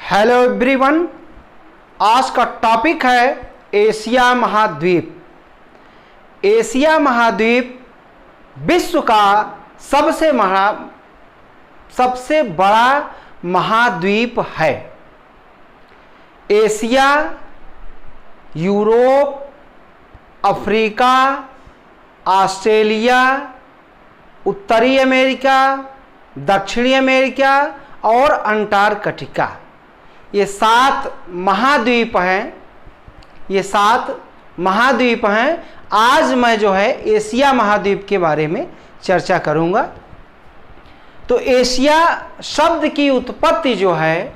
Hello everyone, आज का topic है एशिया महाद्वीप। एशिया महाद्वीप विश्व का सबसे बड़ा महाद्वीप है। एशिया, यूरोप, अफ्रीका, ऑस्ट्रेलिया, उत्तरी अमेरिका, दक्षिणी अमेरिका और अंटार्कटिका, ये 7 महाद्वीप हैं। ये 7 महाद्वीप हैं। आज मैं जो है एशिया महाद्वीप के बारे में चर्चा करूंगा। तो एशिया शब्द की उत्पत्ति जो है,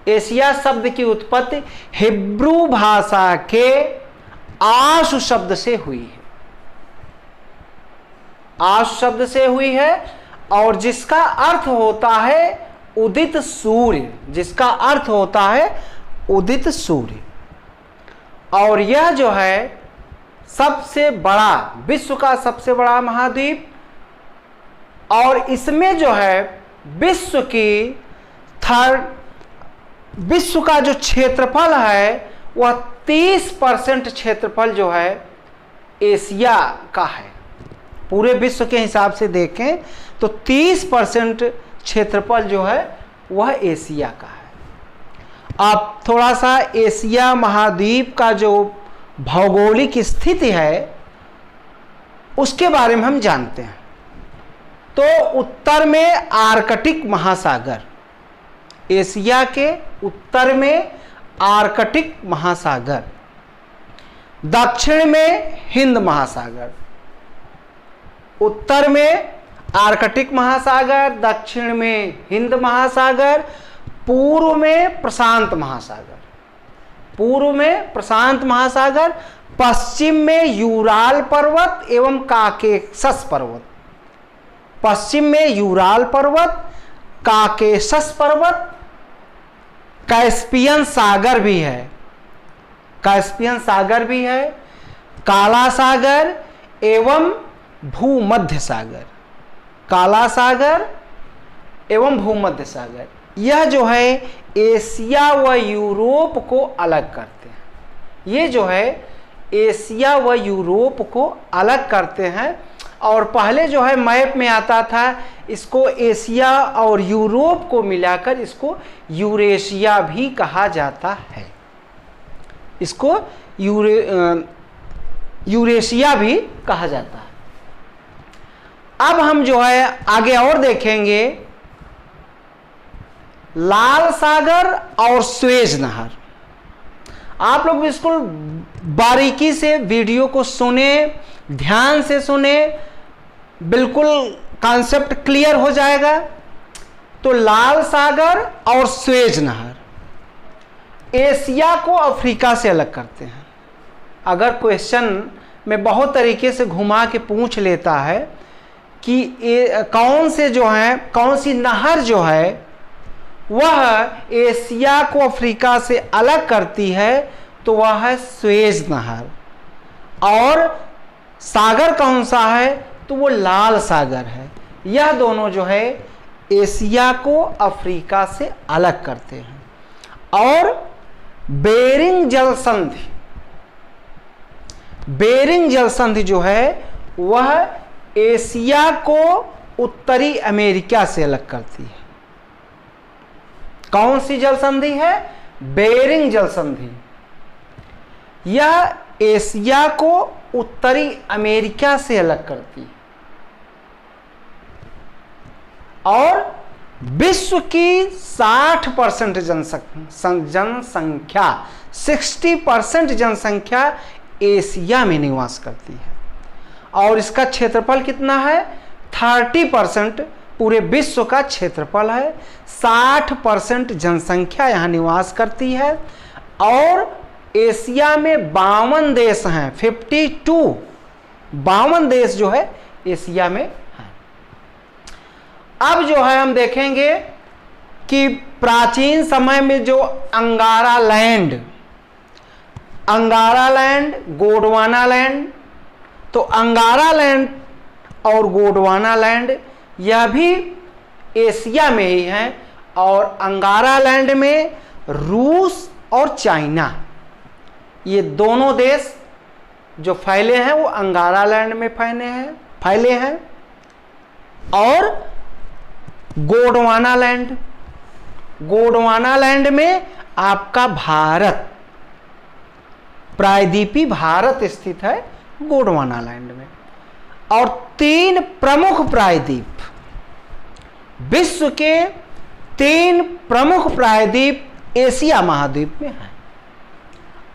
एशिया शब्द की उत्पत्ति हिब्रू भाषा के आशु शब्द से हुई है। आशु शब्द से हुई है और जिसका अर्थ होता है उदित सूर्य, जिसका अर्थ होता है उदित सूर्य। और यह जो है सबसे बड़ा, विश्व का सबसे बड़ा महाद्वीप, और इसमें जो है विश्व का जो क्षेत्रफल है वह 30% क्षेत्रफल जो है एशिया का है। पूरे विश्व के हिसाब से देखें तो 30% क्षेत्रफल जो है वह एशिया का है। अब थोड़ा सा एशिया महाद्वीप का जो भौगोलिक स्थिति है उसके बारे में हम जानते हैं। तो उत्तर में आर्कटिक महासागर, एशिया के उत्तर में आर्कटिक महासागर, दक्षिण में हिंद महासागर। उत्तर में आर्कटिक महासागर, दक्षिण में हिंद महासागर, पूर्व में प्रशांत महासागर, पूर्व में प्रशांत महासागर, पश्चिम में यूराल पर्वत एवं काकेशस पर्वत, पश्चिम में यूराल पर्वत, काकेशस पर्वत, कैस्पियन सागर भी है, कैस्पियन सागर भी है, काला सागर एवं भूमध्य सागर, काला सागर एवं भूमध्य सागर। यह जो है एशिया व यूरोप को अलग करते हैं। ये जो है एशिया व यूरोप को अलग करते हैं। और पहले जो है मैप में आता था, इसको एशिया और यूरोप को मिलाकर इसको यूरेशिया भी कहा जाता है। इसको यूरेशिया भी कहा जाता है। अब हम जो है आगे और देखेंगे लाल सागर और स्वेज नहर। आप लोग बिल्कुल बारीकी से वीडियो को सुने, ध्यान से सुने, बिल्कुल कॉन्सेप्ट क्लियर हो जाएगा। तो लाल सागर और स्वेज नहर एशिया को अफ्रीका से अलग करते हैं। अगर क्वेश्चन में बहुत तरीके से घुमा के पूछ लेता है कि कौन से जो है, कौन सी नहर जो है वह एशिया को अफ्रीका से अलग करती है, तो वह है स्वेज नहर। और सागर कौन सा है, तो वो लाल सागर है। यह दोनों जो है एशिया को अफ्रीका से अलग करते हैं। और बेरिंग जल संधि, बेरिंग जल संधि जो है वह एशिया को उत्तरी अमेरिका से अलग करती है। कौन सी जल संधि है? बेरिंग जल संधि। यह एशिया को उत्तरी अमेरिका से अलग करती है। और विश्व की 60% जनसंख्या 60% जनसंख्या एशिया में निवास करती है। और इसका क्षेत्रफल कितना है? 30% पूरे विश्व का क्षेत्रफल है। 60% जनसंख्या यहाँ निवास करती है। और एशिया में 52 देश हैं, 52 देश जो है एशिया में हैं। अब जो है हम देखेंगे कि प्राचीन समय में जो अंगारा लैंड, गोंडवाना लैंड, तो अंगारा लैंड और गोंडवाना लैंड यह भी एशिया में ही है। और अंगारा लैंड में रूस और चाइना, ये दोनों देश जो फैले हैं वो अंगारा लैंड में फैले हैं और गोंडवाना लैंड में आपका भारत, प्रायद्वीपीय भारत स्थित है गोंडवाना लैंड में। और 3 प्रमुख प्रायद्वीप, विश्व के 3 प्रमुख प्रायद्वीप एशिया महाद्वीप में हैं।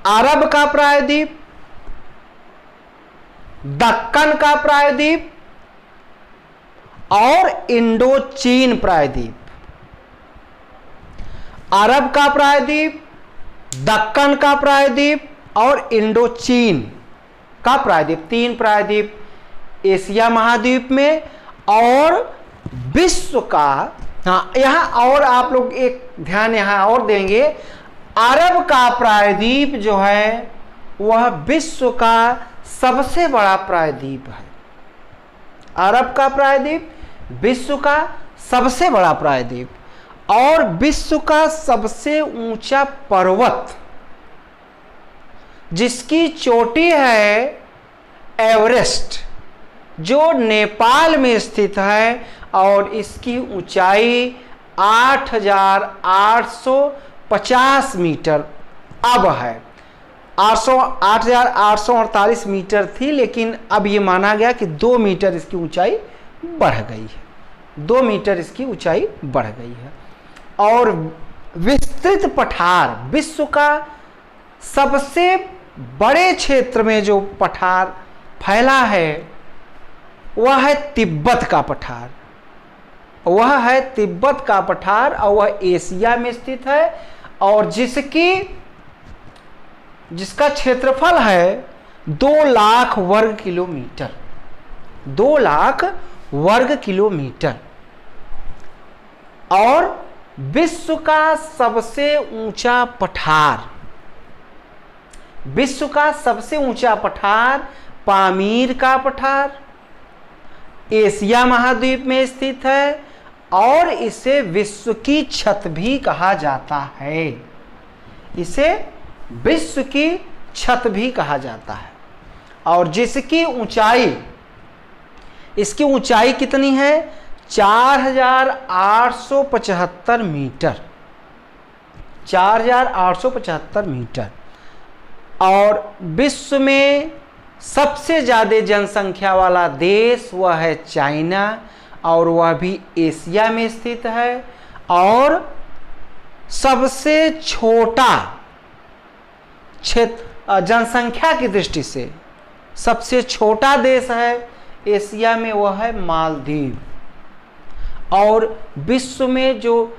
अरब का प्रायद्वीप, दक्कन का प्रायद्वीप और इंडो चीन प्रायद्वीप। अरब का प्रायद्वीप, दक्कन का प्रायद्वीप और इंडो चीन का प्रायद्वीप, 3 प्रायद्वीप एशिया महाद्वीप में। और विश्व का, हाँ यहां और आप लोग एक ध्यान यहां और देंगे, अरब का प्रायद्वीप जो है वह विश्व का सबसे बड़ा प्रायद्वीप है। अरब का प्रायद्वीप विश्व का सबसे बड़ा प्रायद्वीप और विश्व का सबसे ऊंचा पर्वत, जिसकी चोटी है एवरेस्ट, जो नेपाल में स्थित है और इसकी ऊंचाई 8,850 मीटर अब है। 8,848 मीटर थी, लेकिन अब ये माना गया कि 2 मीटर इसकी ऊंचाई बढ़ गई है, 2 मीटर इसकी ऊंचाई बढ़ गई है। और विस्तृत पठार, विश्व का सबसे बड़े क्षेत्र में जो पठार फैला है वह है तिब्बत का पठार, वह है तिब्बत का पठार और वह एशिया में स्थित है और जिसका क्षेत्रफल है 2 लाख वर्ग किलोमीटर, 2 लाख वर्ग किलोमीटर। और विश्व का सबसे ऊंचा पठार, विश्व का सबसे ऊंचा पठार पामीर का पठार एशिया महाद्वीप में स्थित है और इसे विश्व की छत भी कहा जाता है, इसे विश्व की छत भी कहा जाता है। और जिसकी ऊंचाई, इसकी ऊंचाई कितनी है? 4,875 मीटर, 4,875 मीटर। और विश्व में सबसे ज़्यादा जनसंख्या वाला देश वह है चाइना और वह भी एशिया में स्थित है। और सबसे छोटा क्षेत्र जनसंख्या की दृष्टि से सबसे छोटा देश है एशिया में, वह है मालदीव। और विश्व में जो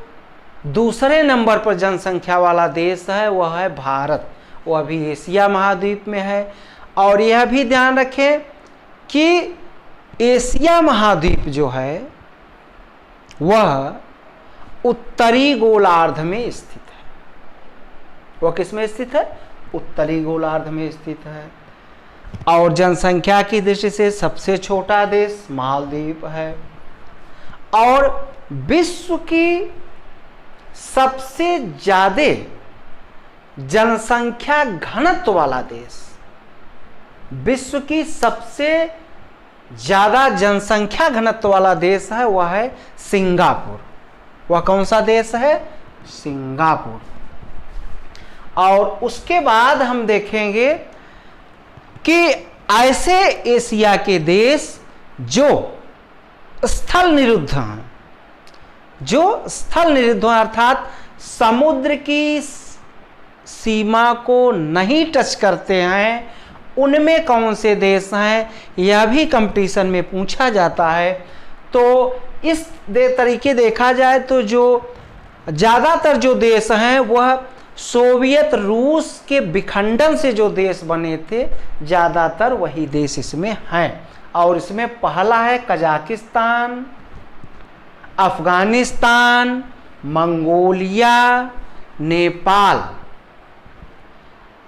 दूसरे नंबर पर जनसंख्या वाला देश है वह है भारत, वह भी एशिया महाद्वीप में है। और यह भी ध्यान रखें कि एशिया महाद्वीप जो है वह उत्तरी गोलार्ध में स्थित है। वह किस में स्थित है? उत्तरी गोलार्ध में स्थित है। और जनसंख्या की दृष्टि से सबसे छोटा देश मालदीव है। और विश्व की सबसे ज्यादा जनसंख्या घनत्व वाला देश, विश्व की सबसे ज्यादा जनसंख्या घनत्व वाला देश है वह है सिंगापुर। वह कौन सा देश है? सिंगापुर। और उसके बाद हम देखेंगे कि ऐसे एशिया के देश जो स्थल निरुद्ध हैं, जो स्थल निरुद्ध हैं अर्थात समुद्र की सीमा को नहीं टच करते हैं, उनमें कौन से देश हैं, यह भी कंपटीशन में पूछा जाता है। तो इस तरीके देखा जाए तो जो ज़्यादातर जो देश हैं वह सोवियत रूस के विखंडन से जो देश बने थे, ज़्यादातर वही देश इसमें हैं। और इसमें पहला है कजाकिस्तान, अफगानिस्तान, मंगोलिया,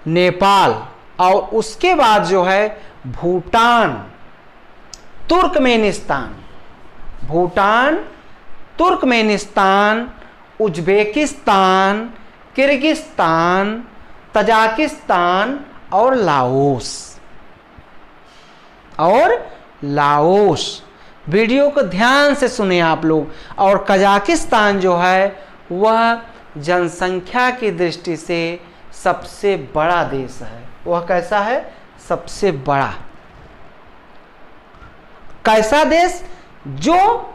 नेपाल और उसके बाद जो है Bhutan, Turkmenistan, Uzbekistan, Kyrgyzstan, Tajikistan और लाओस। वीडियो को ध्यान से सुने आप लोग। और कजाकिस्तान जो है वह जनसंख्या की दृष्टि से सबसे बड़ा देश है। वह कैसा है? सबसे बड़ा। कैसा देश? जो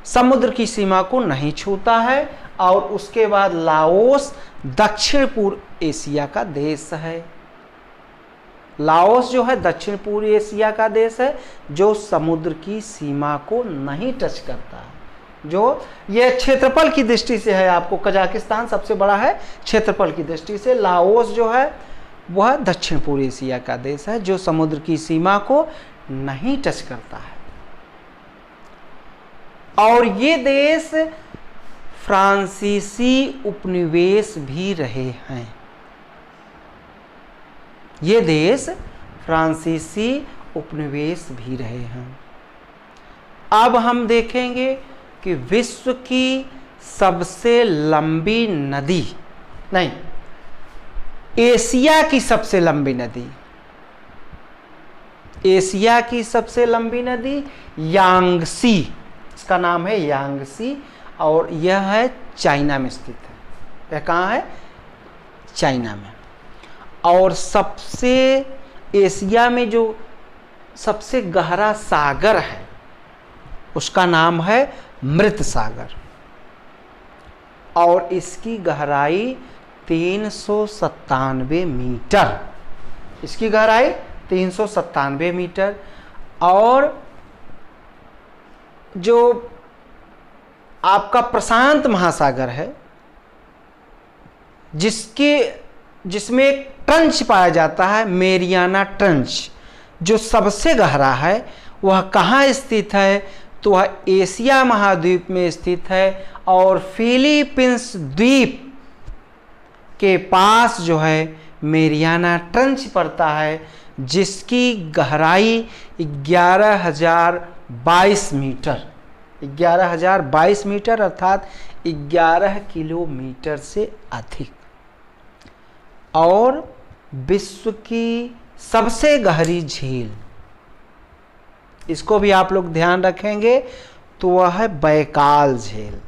समुद्र की सीमा को नहीं छूता है। और उसके बाद लाओस दक्षिण पूर्व एशिया का देश है। लाओस जो है दक्षिण पूर्व एशिया का देश है, जो समुद्र की सीमा को नहीं टच करता है। जो ये क्षेत्रफल की दृष्टि से है, आपको कजाकिस्तान सबसे बड़ा है क्षेत्रफल की दृष्टि से। लाओस जो है वह दक्षिण पूर्व एशिया का देश है, जो समुद्र की सीमा को नहीं टच करता है। और ये देश फ्रांसीसी उपनिवेश भी रहे हैं। ये देश फ्रांसीसी उपनिवेश भी रहे हैं। अब हम देखेंगे कि विश्व की सबसे लंबी नदी, नहीं, एशिया की सबसे लंबी नदी, एशिया की सबसे लंबी नदी यांगसी, इसका नाम है यांगसी। और यह है चाइना में स्थित है। यह कहाँ है? चाइना में। और सबसे एशिया में जो सबसे गहरा सागर है उसका नाम है मृत सागर। और इसकी गहराई 397 मीटर। इसकी गहराई 397 मीटर। और जो आपका प्रशांत महासागर है, जिसमें एक ट्रंच पाया जाता है, मेरियाना ट्रंच, जो सबसे गहरा है, वह कहाँ स्थित है? तो वह एशिया महाद्वीप में स्थित है। और फिलीपींस द्वीप के पास जो है मेरियाना ट्रंच पड़ता है, जिसकी गहराई 11,022 मीटर, 11,022 मीटर अर्थात 11 किलोमीटर से अधिक। और विश्व की सबसे गहरी झील, इसको भी आप लोग ध्यान रखेंगे, तो वह है बैकाल झील।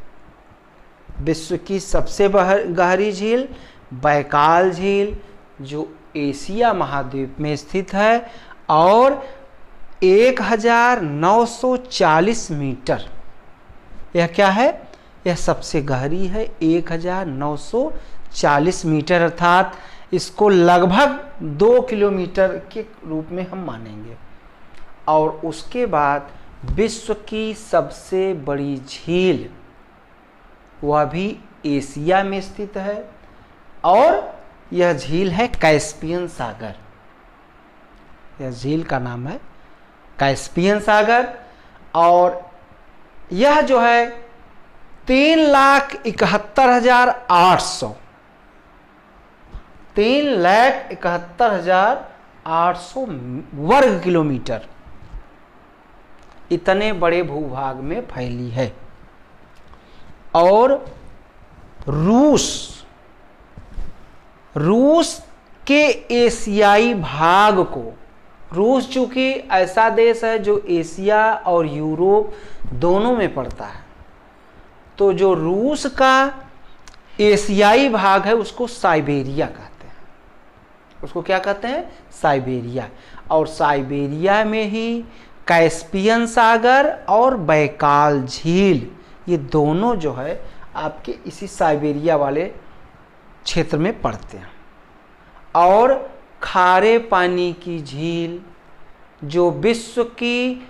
विश्व की सबसे गहरी झील बैकाल झील, जो एशिया महाद्वीप में स्थित है। और 1940 मीटर, यह क्या है? यह सबसे गहरी है, 1940 मीटर अर्थात इसको लगभग 2 किलोमीटर के रूप में हम मानेंगे। और उसके बाद विश्व की सबसे बड़ी झील, वह भी एशिया में स्थित है। और यह झील है कैस्पियन सागर। यह झील का नाम है कैस्पियन सागर। और यह जो है 3,71,800, 3,71,800 वर्ग किलोमीटर इतने बड़े भूभाग में फैली है। और रूस के एशियाई भाग को, रूस चूंकि ऐसा देश है जो एशिया और यूरोप दोनों में पड़ता है, तो जो रूस का एशियाई भाग है उसको साइबेरिया कहते हैं। उसको क्या कहते हैं? साइबेरिया। और साइबेरिया में ही कैस्पियन सागर और बैकाल झील, ये दोनों जो है आपके इसी साइबेरिया वाले क्षेत्र में पड़ते हैं। और खारे पानी की झील, जो विश्व की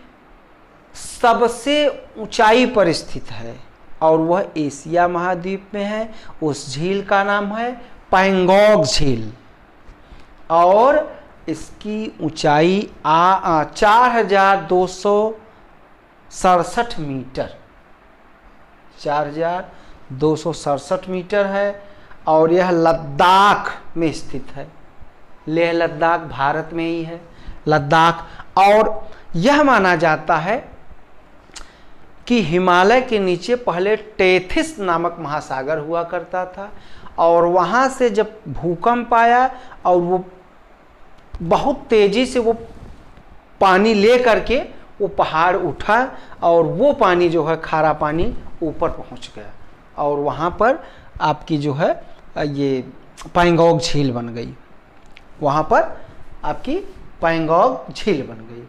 सबसे ऊंचाई पर स्थित है और वह एशिया महाद्वीप में है, उस झील का नाम है पैंगोंग झील। और इसकी ऊंचाई 4,267 मीटर, 4,267 मीटर है। और यह लद्दाख में स्थित है। लेह लद्दाख भारत में ही है, लद्दाख। और यह माना जाता है कि हिमालय के नीचे पहले टेथिस नामक महासागर हुआ करता था, और वहाँ से जब भूकंप आया और वो बहुत तेज़ी से वो पानी ले करके वो पहाड़ उठा, और वो पानी जो है खारा पानी ऊपर पहुँच गया, और वहाँ पर आपकी जो है ये पैंगोंग झील बन गई। वहाँ पर आपकी पैंगोंग झील बन गई।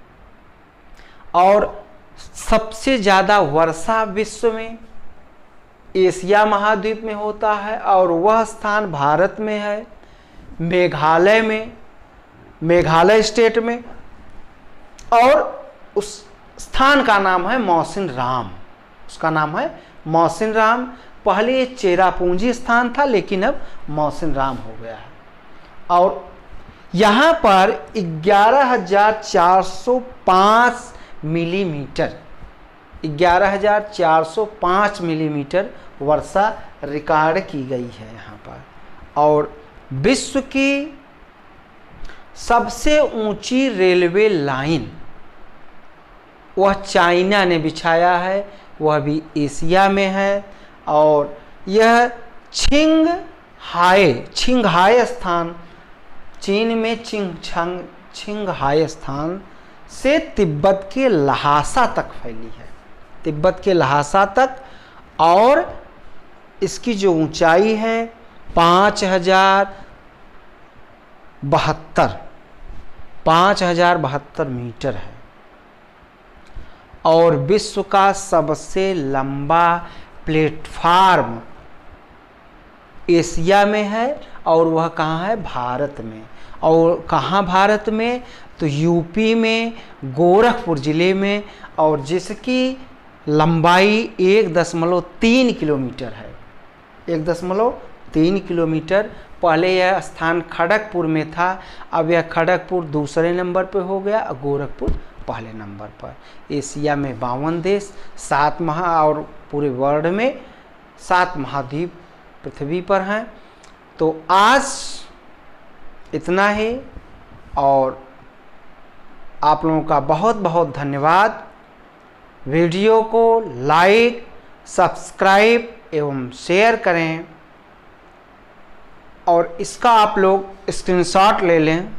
और सबसे ज़्यादा वर्षा विश्व में एशिया महाद्वीप में होता है, और वह स्थान भारत में है, मेघालय में, मेघालय स्टेट में, और उस स्थान का नाम है मौसिन राम। उसका नाम है मौसिन राम। पहले ये चेरापूंजी स्थान था, लेकिन अब मौसिन राम हो गया है। और यहाँ पर 11,405 मिलीमीटर 11,405 मिलीमीटर वर्षा रिकॉर्ड की गई है यहाँ पर। और विश्व की सबसे ऊंची रेलवे लाइन वह चाइना ने बिछाया है, वह भी एशिया में है, और यह छिंगहाई स्थान, चीन में छिंगहाई स्थान से तिब्बत के लहासा तक फैली है, तिब्बत के लहासा तक। और इसकी जो ऊंचाई है 5,072 मीटर है, और विश्व का सबसे लंबा प्लेटफार्म एशिया में है, और वह कहाँ है? भारत में। और कहाँ भारत में? तो यूपी में, गोरखपुर ज़िले में, और जिसकी लंबाई 1.3 किलोमीटर है। 1.3 किलोमीटर। पहले यह स्थान खड़गपुर में था, अब यह खड़गपुर दूसरे नंबर पर हो गया और गोरखपुर पहले नंबर पर। एशिया में 52 देश, 7 और पूरे वर्ल्ड में 7 महाद्वीप पृथ्वी पर हैं। तो आज इतना ही, और आप लोगों का बहुत बहुत धन्यवाद। वीडियो को लाइक, सब्सक्राइब एवं शेयर करें, और इसका आप लोग स्क्रीनशॉट ले लें